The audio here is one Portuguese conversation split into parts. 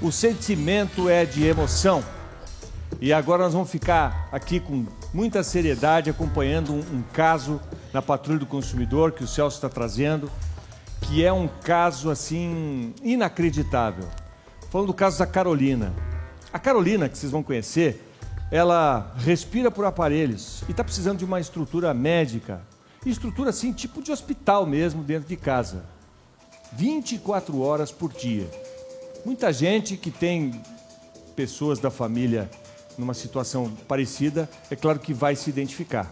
o sentimento é de emoção. E agora nós vamos ficar aqui com muita seriedade acompanhando um caso na Patrulha do Consumidor que o Celso está trazendo, que é um caso, assim, inacreditável. Falando do caso da Carolina. A Carolina, que vocês vão conhecer, ela respira por aparelhos e está precisando de uma estrutura médica. Estrutura, assim, tipo de hospital mesmo, dentro de casa. 24 horas por dia. Muita gente que tem pessoas da família numa situação parecida, é claro que vai se identificar.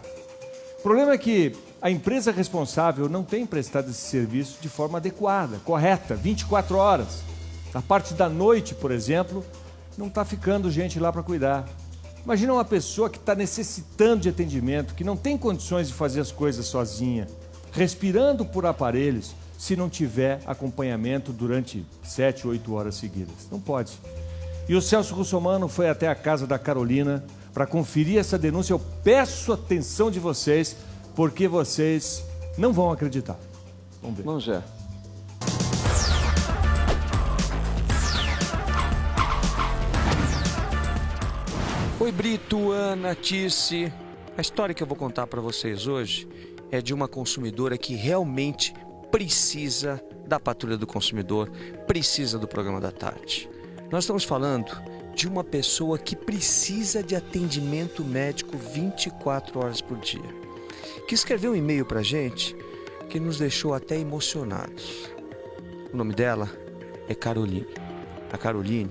O problema é que a empresa responsável não tem prestado esse serviço de forma adequada, correta, 24 horas. Na parte da noite, por exemplo, não está ficando gente lá para cuidar. Imagina uma pessoa que está necessitando de atendimento, que não tem condições de fazer as coisas sozinha, respirando por aparelhos, se não tiver acompanhamento durante 7, 8 horas seguidas. Não pode. E o Celso Russomano foi até a casa da Carolina para conferir essa denúncia. Eu peço a atenção de vocês, porque vocês não vão acreditar. Vamos ver. Vamos ver. Oi, Brito, Ana, Tice. A história que eu vou contar para vocês hoje é de uma consumidora que realmente precisa da Patrulha do Consumidor, precisa do Programa da Tarde. Nós estamos falando de uma pessoa que precisa de atendimento médico 24 horas por dia, que escreveu um e-mail para a gente que nos deixou até emocionados. O nome dela é Caroline. A Caroline,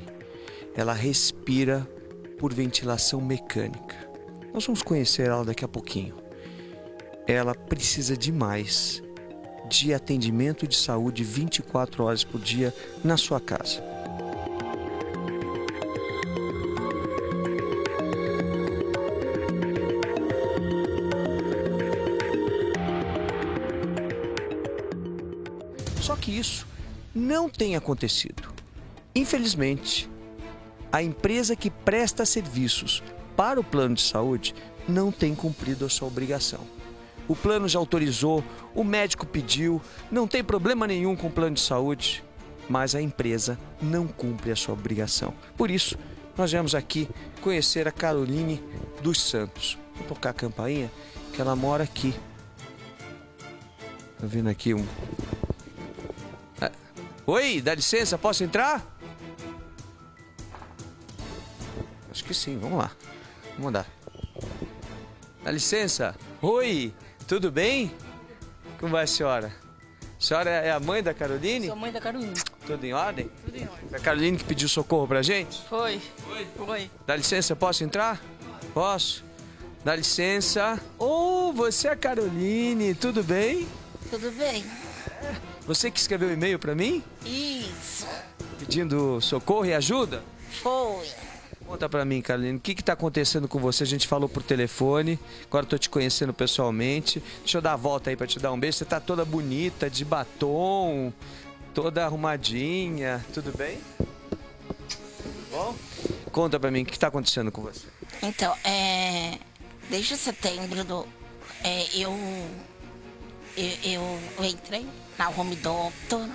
ela respira por ventilação mecânica. Nós vamos conhecer ela daqui a pouquinho. Ela precisa demais de atendimento de saúde 24 horas por dia na sua casa. Só que isso não tem acontecido. Infelizmente, a empresa que presta serviços para o plano de saúde não tem cumprido a sua obrigação. O plano já autorizou, o médico pediu, não tem problema nenhum com o plano de saúde, mas a empresa não cumpre a sua obrigação. Por isso, nós viemos aqui conhecer a Caroline dos Santos. Vou tocar a campainha, que ela mora aqui. Tá vendo aqui um... Oi, dá licença, posso entrar? Acho que sim, vamos lá. Vamos andar. Dá licença. Oi, tudo bem? Como vai a senhora? A senhora é a mãe da Caroline? Sou mãe da Caroline. Tudo em ordem? Tudo em ordem. Foi a Caroline que pediu socorro pra gente? Foi. Foi. Dá licença, posso entrar? Posso? Dá licença. Oh, você é a Caroline, tudo bem? Tudo bem. Você que escreveu um e-mail pra mim? Isso. Pedindo socorro e ajuda? Foi. Conta pra mim, Caroline, o que tá acontecendo com você? A gente falou por telefone, agora eu tô te conhecendo pessoalmente. Deixa eu dar a volta aí pra te dar um beijo. Você tá toda bonita, de batom, toda arrumadinha. Tudo bem? Tudo bom? Conta pra mim, o que tá acontecendo com você? Então, desde setembro eu entrei na Home Doctor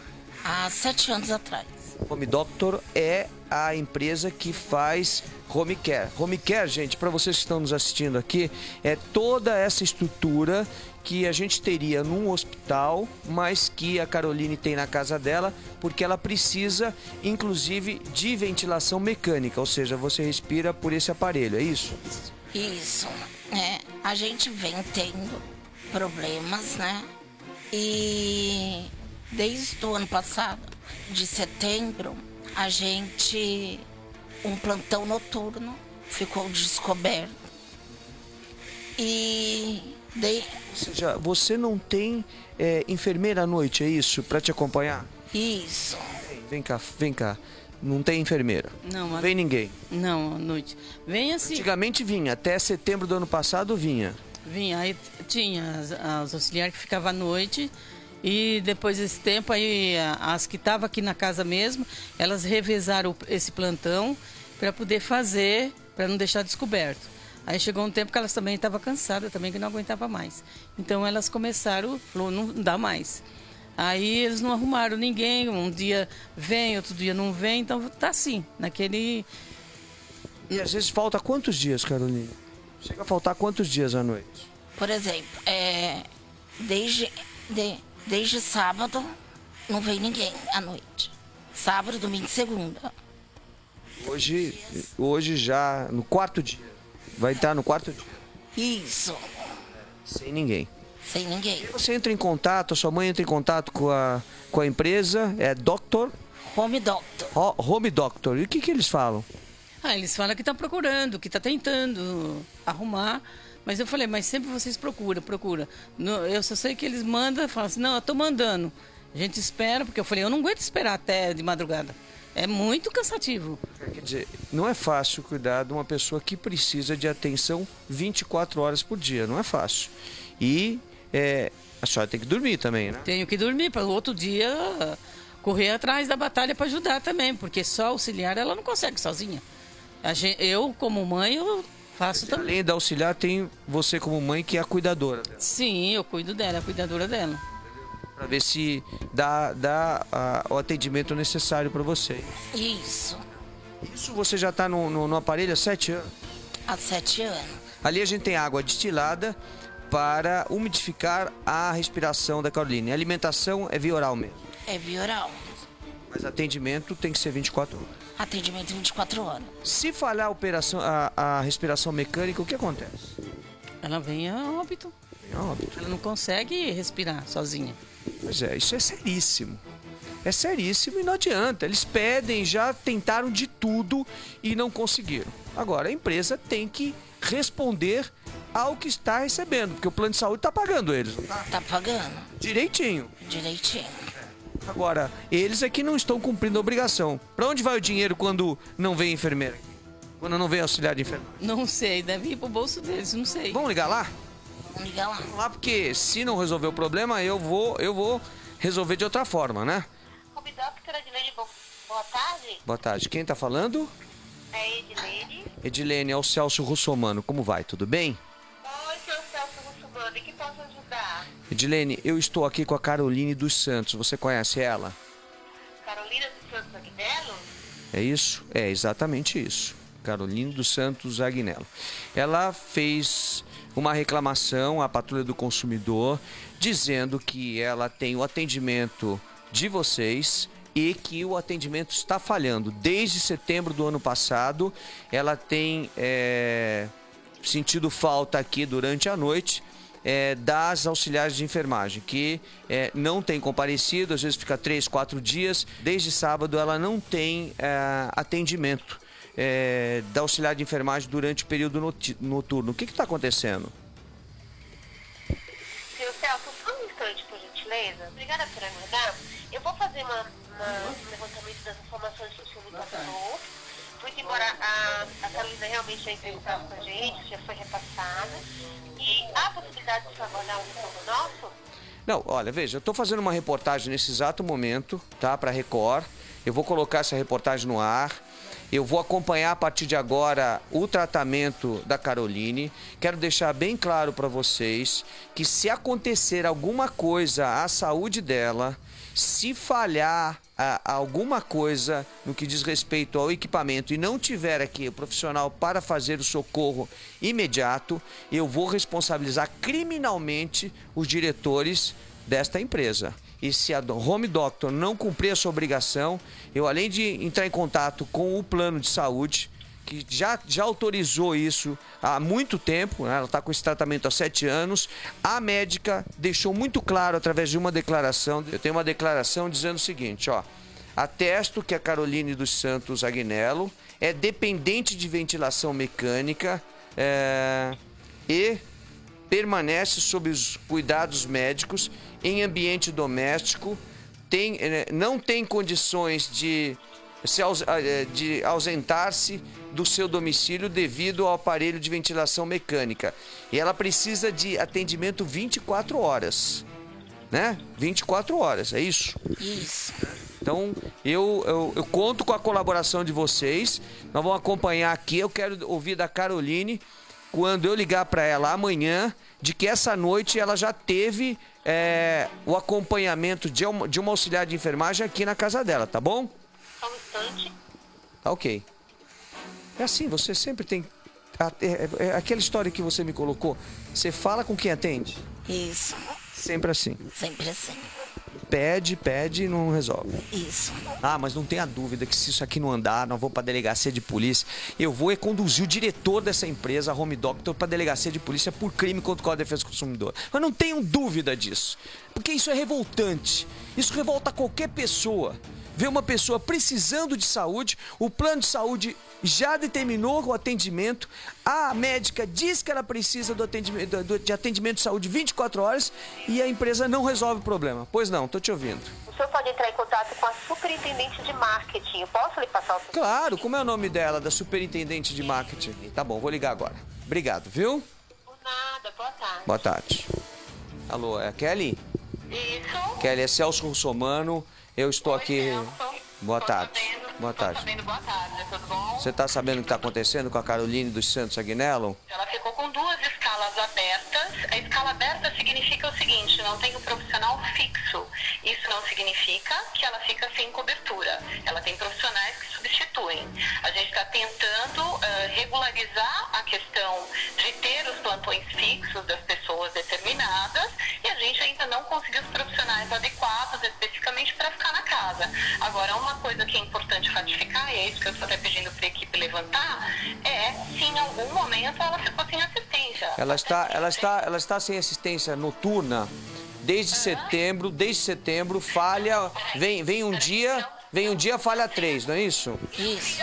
há 7 anos atrás. Home Doctor é a empresa que faz Home Care. Home Care, gente, para vocês que estão nos assistindo aqui, é toda essa estrutura que a gente teria num hospital, mas que a Caroline tem na casa dela, porque ela precisa, inclusive, de ventilação mecânica, ou seja, você respira por esse aparelho, é isso? Isso. A gente vem tendo problemas, né? E desde o ano passado, de setembro, um plantão noturno ficou descoberto. E Ou seja, você não tem enfermeira à noite, é isso? Para te acompanhar? Isso. Vem cá. Não tem enfermeira? Não, Vem ninguém? Não, à noite. Vem assim. Antigamente vinha, até setembro do ano passado vinha. Vinha, aí tinha as auxiliares que ficavam à noite. E depois desse tempo, aí as que estavam aqui na casa mesmo, elas revezaram esse plantão para poder fazer, para não deixar descoberto. Aí chegou um tempo que elas também estavam cansadas, também que não aguentava mais. Então elas começaram, falou, não dá mais. Aí eles não arrumaram ninguém, um dia vem, outro dia não vem, então tá assim, naquele... E às vezes falta quantos dias, Caroline? Chega a faltar quantos dias à noite? Por exemplo, desde sábado não vem ninguém à noite. Sábado, domingo e segunda. Hoje já no quarto dia. Vai estar no quarto dia. Isso, Sem ninguém. sem ninguém. Você entra em contato, a sua mãe entra em contato com a empresa, é Doctor, Home Doctor. Home Doctor. E o que eles falam? Eles falam que tá procurando, que tá tentando arrumar, mas eu falei, mas sempre vocês procura. Eu só sei que eles mandam, falam assim, não, eu tô mandando. A gente espera, porque eu falei, eu não aguento esperar até de madrugada. É muito cansativo. Quer dizer, não é fácil cuidar de uma pessoa que precisa de atenção 24 horas por dia, não é fácil. E a senhora tem que dormir também, né? Tenho que dormir para o outro dia correr atrás da batalha para ajudar também, porque só auxiliar ela não consegue sozinha. Eu, como mãe, eu faço também. Além da auxiliar, tem você como mãe que é a cuidadora dela. Sim, eu cuido dela, a cuidadora dela. Para ver se dá o atendimento necessário para você. Isso, Isso você já está no aparelho há 7 anos. há 7 anos. Ali a gente tem água destilada para umidificar a respiração da Caroline. A alimentação é via oral mesmo. É via oral. Mas atendimento tem que ser 24 horas. Atendimento 24 horas. Se falhar a respiração mecânica, o que acontece? Ela vem a óbito. É óbito. Ela não consegue respirar sozinha. Pois é, isso é seríssimo. É seríssimo e não adianta. Eles pedem, já tentaram de tudo e não conseguiram. Agora, a empresa tem que responder ao que está recebendo, porque o plano de saúde está pagando eles, não tá? Tá pagando Direitinho. direitinho. Agora, eles é que não estão cumprindo a obrigação. Para onde vai o dinheiro quando não vem enfermeira? Quando não vem auxiliar de enfermeira? Não sei, deve ir pro bolso deles, não sei. Vamos ligar lá? Vamos ligar lá. Vamos lá, porque se não resolver o problema, eu vou resolver de outra forma, né? Home Doctor Edilene, boa tarde. Boa tarde. Quem tá falando? É Edilene. Edilene, é o Celso Russomano. Como vai? Tudo bem? Oi, seu Celso Russomano, em que posso ajudar? Edilene, eu estou aqui com a Caroline dos Santos. Você conhece ela? Carolina dos Santos Agnello? É isso? É exatamente isso. Caroline dos Santos Agnello. Ela fez uma reclamação à Patrulha do Consumidor, dizendo que ela tem o atendimento de vocês e que o atendimento está falhando. Desde setembro do ano passado, ela tem sentido falta aqui durante a noite das auxiliares de enfermagem, que não tem comparecido, às vezes fica 3, 4 dias. Desde sábado ela não tem atendimento da auxiliar de enfermagem durante o período noturno. O que está acontecendo? Seu Celso, só um instante, por gentileza. Obrigada por aguardar. Eu vou fazer um levantamento das informações que o senhor me passou. Muito embora a Carolina realmente já entrou em contato com a gente, já foi repassada. E há a possibilidade de aguardar um retorno nosso? Não, olha, veja, eu estou fazendo uma reportagem nesse exato momento, tá, para a Record. Eu vou colocar essa reportagem no ar. Eu vou acompanhar a partir de agora o tratamento da Caroline. Quero deixar bem claro para vocês que se acontecer alguma coisa à saúde dela, se falhar alguma coisa no que diz respeito ao equipamento e não tiver aqui o profissional para fazer o socorro imediato, eu vou responsabilizar criminalmente os diretores desta empresa. E se a Home Doctor não cumprir a sua obrigação, eu, além de entrar em contato com o plano de saúde, que já autorizou isso há muito tempo, né? Ela está com esse tratamento há 7 anos, a médica deixou muito claro através de uma declaração, eu tenho uma declaração dizendo o seguinte, ó: atesto que a Caroline dos Santos Agnello é dependente de ventilação mecânica e permanece sob os cuidados médicos em ambiente doméstico, não tem condições de ausentar-se do seu domicílio devido ao aparelho de ventilação mecânica. E ela precisa de atendimento 24 horas, né? 24 horas, é isso? Isso. Então, eu conto com a colaboração de vocês. Nós vamos acompanhar aqui. Eu quero ouvir da Caroline. Quando eu ligar para ela amanhã, de que essa noite ela já teve o acompanhamento de uma auxiliar de enfermagem aqui na casa dela, tá bom? Só um instante. Tá ok. É assim, você sempre tem... aquela história que você me colocou, você fala com quem atende? Isso, Sempre assim. sempre assim. Pede e não resolve. Isso. Ah, mas não tenha dúvida que se isso aqui não andar, nós vamos para a delegacia de polícia. Eu vou conduzir o diretor dessa empresa, a Home Doctor, para a delegacia de polícia por crime contra o Código de Defesa do Consumidor. Mas não tenham dúvida disso, porque isso é revoltante. Isso revolta qualquer pessoa. Ver uma pessoa precisando de saúde, o plano de saúde já determinou o atendimento, a médica diz que ela precisa de atendimento de saúde 24 horas e a empresa não resolve o problema. Pois não, estou te ouvindo. O senhor pode entrar em contato com a superintendente de marketing. Eu posso lhe passar o... Claro, como é o nome dela, da superintendente de marketing? Tá bom, vou ligar agora. Obrigado, viu? Por nada, boa tarde. Boa tarde. Alô, é a Kelly? Isso. Kelly, é Celso Russomano. Eu estou aqui... Boa tarde. Boa tarde. Boa tarde, tudo bom? Você está sabendo o que está acontecendo com a Caroline dos Santos Agnello? Ela ficou com 2 escalas abertas. A escala aberta significa o seguinte, não tem um profissional fixo. Isso não significa que ela fica sem cobertura. Ela tem profissionais que substituem. A gente está tentando regularizar a questão de ter os plantões fixos das pessoas determinadas e a gente ainda não conseguiu os profissionais adequados especificamente para ficar na casa. Agora, uma coisa que é importante ratificar, e é isso que eu estou até pedindo para a equipe levantar, é se em algum momento ela ficou sem assistência. Ela está sem assistência noturna desde setembro, falha, vem um dia, falha 3, não é isso? Isso.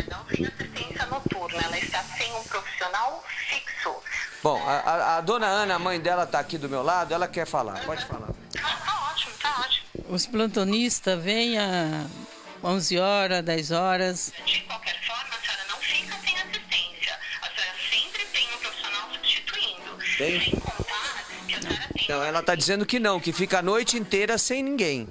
Não tem assistência noturna, ela está sem um profissional fixo. Bom, a dona Ana, a mãe dela, está aqui do meu lado, ela quer falar, pode falar. Tá ótimo, tá ótimo. Os plantonistas vêm a 11 horas, 10 horas. De qualquer forma, a senhora não fica sem assistência. A senhora sempre tem um profissional substituindo. Tem? Sem contar que a senhora tem... Não, ela está dizendo que não, que fica a noite inteira sem ninguém.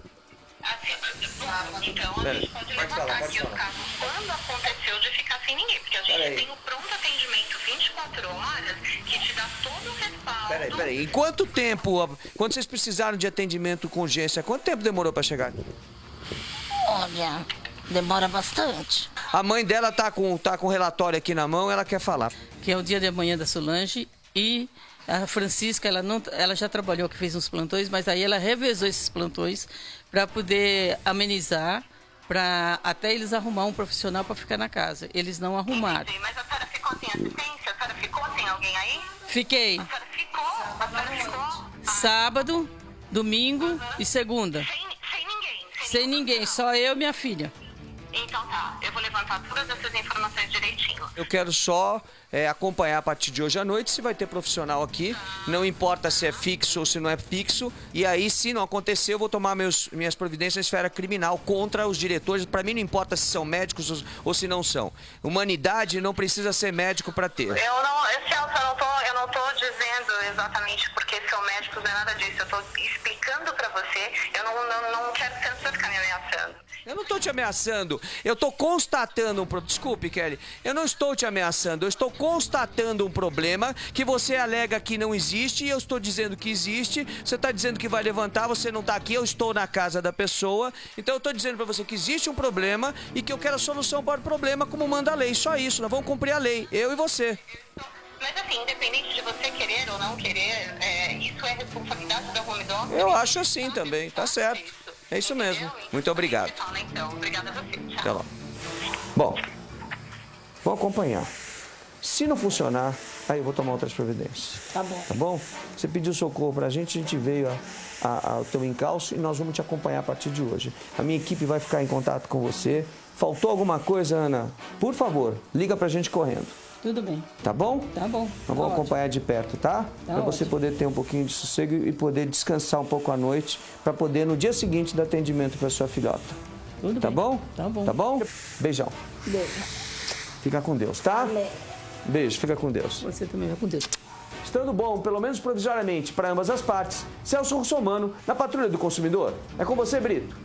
Então, a gente pode levantar aqui os casos quando aconteceu de ficar sem ninguém. Porque a gente tem o pronto atendimento 24 horas que te dá todo o respaldo. Peraí. Em quanto tempo, quando vocês precisaram de atendimento com urgência, quanto tempo demorou para chegar? Olha, demora bastante. A mãe dela tá com o relatório aqui na mão, ela quer falar. Que é o dia de amanhã da Solange, e a Francisca, ela já trabalhou, que fez uns plantões, mas aí ela revezou esses plantões para poder amenizar, para até eles arrumar um profissional para ficar na casa. Eles não arrumaram. Mas a senhora ficou sem assistência? A senhora ficou sem alguém aí? Fiquei A senhora ficou? sábado, domingo e segunda. Sem ninguém? Sem ninguém, só eu e minha filha. Então tá, eu vou levantar todas essas informações direitinho. Eu quero só acompanhar a partir de hoje à noite se vai ter profissional aqui. Não importa se é fixo ou se não é fixo. E aí, se não acontecer, eu vou tomar minhas providências na esfera criminal contra os diretores. Para mim, não importa se são médicos ou se não são. Humanidade não precisa ser médico para ter. Eu não tô dizendo exatamente porque são médicos, não é nada disso. Eu tô explicando pra você. Eu não quero que você ficar me ameaçando. Eu não estou te ameaçando, eu estou constatando um problema. Desculpe, Kelly, eu não estou te ameaçando, eu estou constatando um problema que você alega que não existe e eu estou dizendo que existe. Você está dizendo que vai levantar, você não está aqui, eu estou na casa da pessoa. Então eu estou dizendo para você que existe um problema e que eu quero a solução para o problema como manda a lei. Só isso, nós vamos cumprir a lei, eu e você. Mas assim, independente de você querer ou não querer, isso é responsabilidade da Home Doctor. Eu acho assim também, tá certo. É isso mesmo. Muito obrigado. Então, obrigada a você. Tchau. Até lá. Bom, vou acompanhar. Se não funcionar, aí eu vou tomar outras providências. Tá bom. Tá bom? Você pediu socorro pra gente veio ao teu encalço e nós vamos te acompanhar a partir de hoje. A minha equipe vai ficar em contato com você. Faltou alguma coisa, Ana? Por favor, liga pra gente correndo. Tudo bem. Tá bom? Tá bom. Nós vamos acompanhar de perto, tá? Para você ótimo. poder ter um pouquinho de sossego e poder descansar um pouco à noite, para poder no dia seguinte dar atendimento para sua filhota. Tudo Tá bem. bom? Tá bom. Tá bom? Beijão. Beijo. Fica com Deus, tá? Amém. Beijo, fica com Deus. Você também vai com Deus. Estando bom, pelo menos provisoriamente, para ambas as partes, Celso Russomano, na Patrulha do Consumidor. É com você, Brito.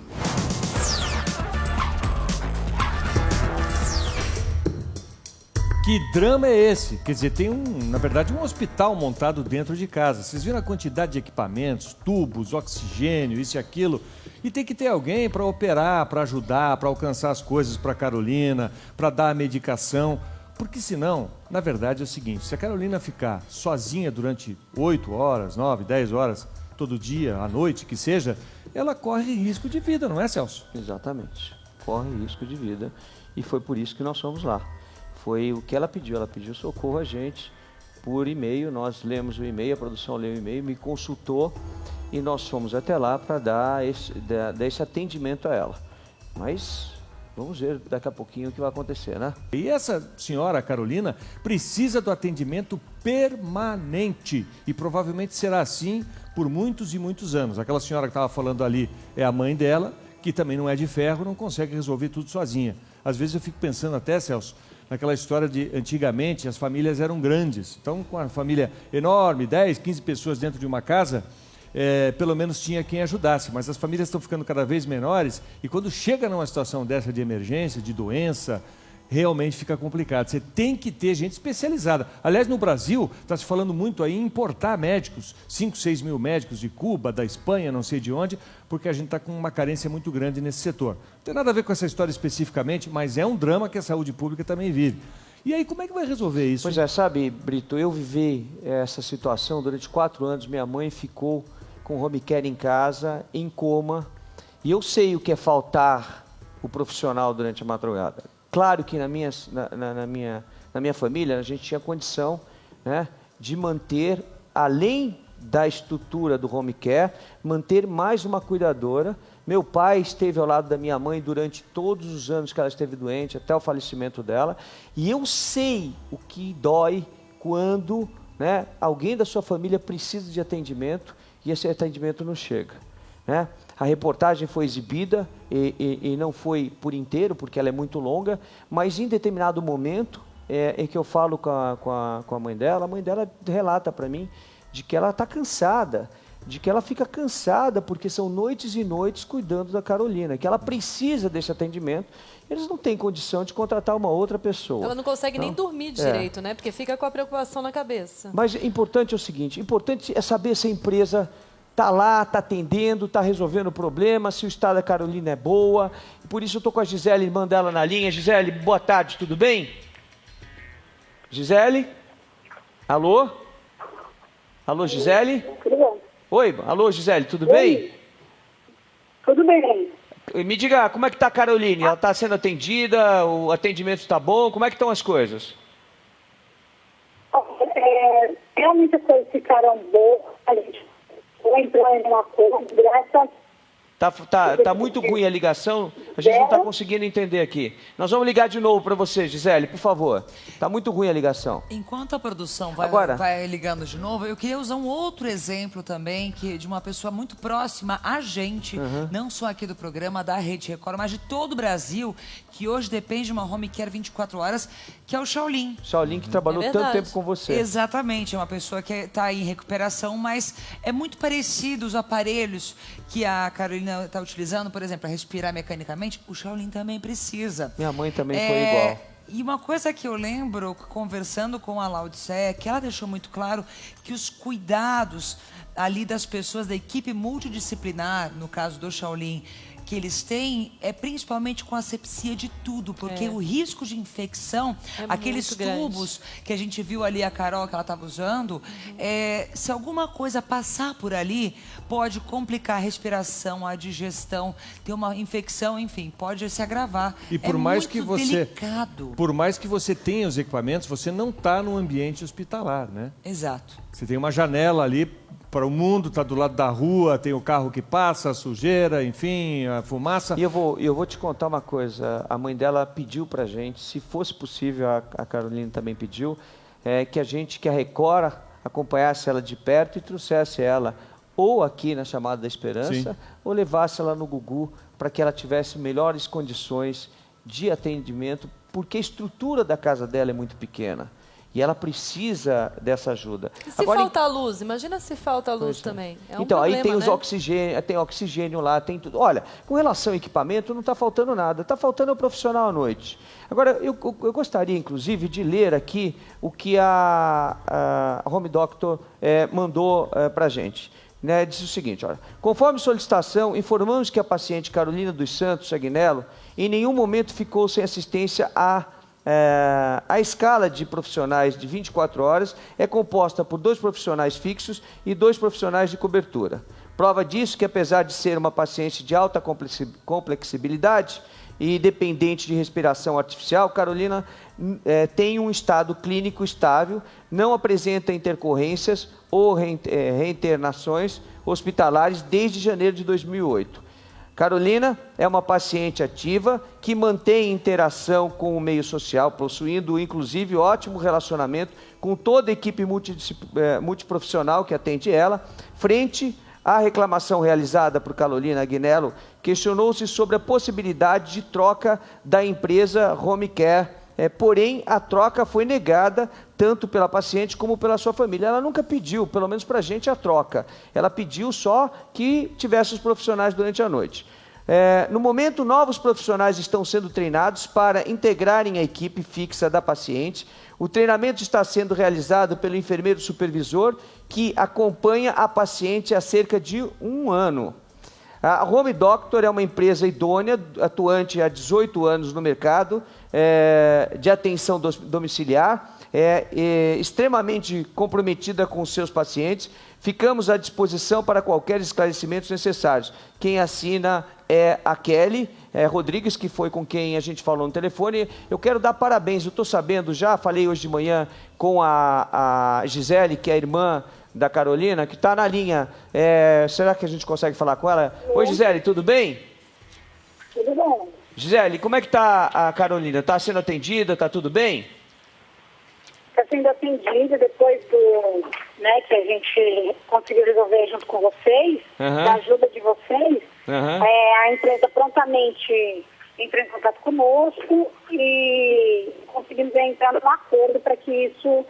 Que drama é esse? Quer dizer, tem na verdade, um hospital montado dentro de casa. Vocês viram a quantidade de equipamentos, tubos, oxigênio, isso e aquilo. E tem que ter alguém para operar, para ajudar, para alcançar as coisas para a Carolina, para dar a medicação. Porque senão, na verdade é o seguinte, se a Carolina ficar sozinha durante 8 horas, 9, 10 horas, todo dia, à noite, que seja, ela corre risco de vida, não é, Celso? Exatamente. Corre risco de vida. E foi por isso que nós fomos lá. Foi o que ela pediu socorro a gente por e-mail, nós lemos o e-mail, a produção leu o e-mail, me consultou e nós fomos até lá para dar esse atendimento a ela. Mas vamos ver daqui a pouquinho o que vai acontecer, né? E essa senhora, a Carolina, precisa do atendimento permanente e provavelmente será assim por muitos e muitos anos. Aquela senhora que estava falando ali é a mãe dela, que também não é de ferro, não consegue resolver tudo sozinha. Às vezes eu fico pensando até, Celso, naquela história de antigamente as famílias eram grandes. Então, com a família enorme, 10, 15 pessoas dentro de uma casa, pelo menos tinha quem ajudasse. Mas as famílias estão ficando cada vez menores e quando chega numa situação dessa de emergência, de doença, realmente fica complicado. Você tem que ter gente especializada. Aliás, no Brasil, está se falando muito aí em importar médicos, 5, 6 mil médicos de Cuba, da Espanha, não sei de onde, porque a gente está com uma carência muito grande nesse setor. Não tem nada a ver com essa história especificamente, mas é um drama que a saúde pública também vive. E aí, como é que vai resolver isso? Pois é, sabe, Brito, eu vivi essa situação durante 4 anos. Minha mãe ficou com home care em casa, em coma, e eu sei o que é faltar o profissional durante a madrugada. Claro que na minha família a gente tinha condição, né, de manter, além da estrutura do home care, manter mais uma cuidadora. Meu pai esteve ao lado da minha mãe durante todos os anos que ela esteve doente, até o falecimento dela. E eu sei o que dói quando, né, alguém da sua família precisa de atendimento e esse atendimento não chega, né? A reportagem foi exibida e não foi por inteiro, porque ela é muito longa, mas em determinado momento, em que eu falo com a mãe dela relata para mim de que ela está cansada, de que ela fica cansada, porque são noites e noites cuidando da Carolina, que ela precisa desse atendimento, eles não têm condição de contratar uma outra pessoa. Ela não consegue nem dormir direito, né? Porque fica com a preocupação na cabeça. Mas importante é o seguinte, importante é saber se a empresa está lá, está atendendo, está resolvendo o problema, se o estado da Carolina é boa. Por isso eu estou com a Gisele, irmã dela, na linha. Gisele, boa tarde, tudo bem? Gisele? Alô? Alô, Gisele? Tudo bom? Oi, alô, Gisele, tudo bem? Tudo bem. Me diga, como é que está a Caroline? Ela está sendo atendida? O atendimento está bom? Como é que estão as coisas? Realmente as coisas ficaram boas. A gente entrou em um acordo, graças Tá muito ruim a ligação, a gente não está conseguindo entender aqui. Nós vamos ligar de novo para você, Gisele, por favor. Tá muito ruim a ligação. Enquanto a produção vai ligando de novo, eu queria usar um outro exemplo também, de uma pessoa muito próxima a gente, não só aqui do programa, da Rede Record, mas de todo o Brasil, que hoje depende de uma home care 24 horas, que é o Shaolin. Shaolin, que trabalhou tanto tempo com você. Exatamente, é uma pessoa que está em recuperação, mas é muito parecido os aparelhos que a Carolina está utilizando, por exemplo, para respirar mecanicamente, o Shaolin também precisa. Minha mãe também foi igual. E uma coisa que eu lembro, conversando com a Laudicea, que ela deixou muito claro que os cuidados ali das pessoas, da equipe multidisciplinar, no caso do Shaolin, que eles têm é principalmente com asepsia de tudo, porque o risco de infecção, aqueles tubos que a gente viu ali, a Carol, que ela estava usando, se alguma coisa passar por ali, pode complicar a respiração, a digestão, ter uma infecção, enfim, pode se agravar. E por mais que você, delicado. Por mais que você tenha os equipamentos, você não está num ambiente hospitalar, né? Exato. Você tem uma janela ali para o mundo, está do lado da rua, tem o carro que passa, a sujeira, enfim, a fumaça. E eu vou te contar uma coisa, a mãe dela pediu para a gente, se fosse possível, a Carolina também pediu, que a Record acompanhasse ela de perto e trouxesse ela ou aqui na Chamada da Esperança, ou levasse ela no Gugu para que ela tivesse melhores condições de atendimento, porque a estrutura da casa dela é muito pequena. E ela precisa dessa ajuda. E se falta a luz? Imagina se falta a luz também. É um então, problema, aí tem os né? oxigênio lá, tem tudo. Olha, com relação ao equipamento, não está faltando nada. Está faltando o profissional à noite. Agora, eu gostaria, inclusive, de ler aqui o que a Home Doctor mandou para a gente. Né, disse o seguinte, olha, conforme solicitação, informamos que a paciente Carolina dos Santos Agnello em nenhum momento ficou sem assistência a escala de profissionais de 24 horas é composta por 2 profissionais fixos e 2 profissionais de cobertura. Prova disso que, apesar de ser uma paciente de alta complexibilidade e dependente de respiração artificial, Carolina tem um estado clínico estável, não apresenta intercorrências ou reinternações hospitalares desde janeiro de 2008. Carolina é uma paciente ativa que mantém interação com o meio social, possuindo inclusive ótimo relacionamento com toda a equipe multiprofissional que atende ela. Frente à reclamação realizada por Carolina Agnello, questionou-se sobre a possibilidade de troca da empresa Home Care, porém a troca foi negada tanto pela paciente como pela sua família. Ela nunca pediu, pelo menos para a gente, a troca. Ela pediu só que tivesse os profissionais durante a noite. No momento, novos profissionais estão sendo treinados para integrarem a equipe fixa da paciente. O treinamento está sendo realizado pelo enfermeiro supervisor que acompanha a paciente há cerca de 1 ano. A Home Doctor é uma empresa idônea, atuante há 18 anos no mercado de atenção domiciliar, extremamente comprometida com os seus pacientes. Ficamos à disposição para qualquer esclarecimentos necessários. Quem assina é a Kelly Rodrigues, que foi com quem a gente falou no telefone. Eu quero dar parabéns, eu estou sabendo, já falei hoje de manhã com a Gisele, que é a irmã da Carolina, que está na linha. Será que a gente consegue falar com ela? Oi, Gisele, tudo bem? Tudo bom. Gisele, como é que está a Carolina? Está sendo atendida? Está tudo bem? Está sendo atendida depois que a gente conseguiu resolver junto com vocês, da ajuda de vocês. A empresa prontamente entrou em contato conosco e conseguimos entrar num acordo para que isso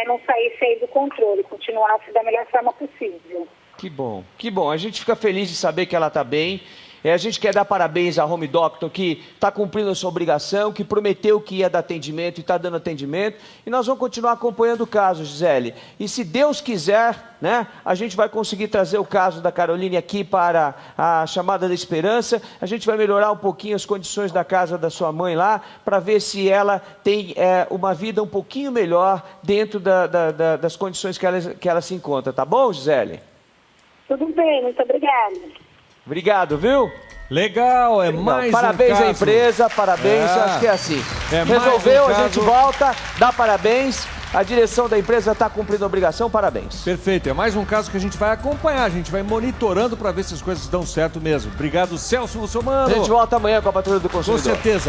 não saísse aí do controle, continuasse da melhor forma possível. Que bom, que bom. A gente fica feliz de saber que ela está bem. A gente quer dar parabéns à Home Doctor, que está cumprindo a sua obrigação, que prometeu que ia dar atendimento e está dando atendimento. E nós vamos continuar acompanhando o caso, Gisele. E se Deus quiser, né, a gente vai conseguir trazer o caso da Caroline aqui para a Chamada da Esperança. A gente vai melhorar um pouquinho as condições da casa da sua mãe lá, para ver se ela tem uma vida um pouquinho melhor dentro das condições que ela se encontra. Tá bom, Gisele? Tudo bem, muito obrigada. Obrigado, viu? Legal, mais parabéns um caso. à empresa, parabéns, acho que é assim. Resolveu, a gente volta, dá parabéns. A direção da empresa está cumprindo a obrigação, parabéns. Perfeito, é mais um caso que a gente vai acompanhar, a gente vai monitorando para ver se as coisas dão certo mesmo. Obrigado, Celso Russomano. A gente volta amanhã com a Patrulha do Consumidor. Com certeza.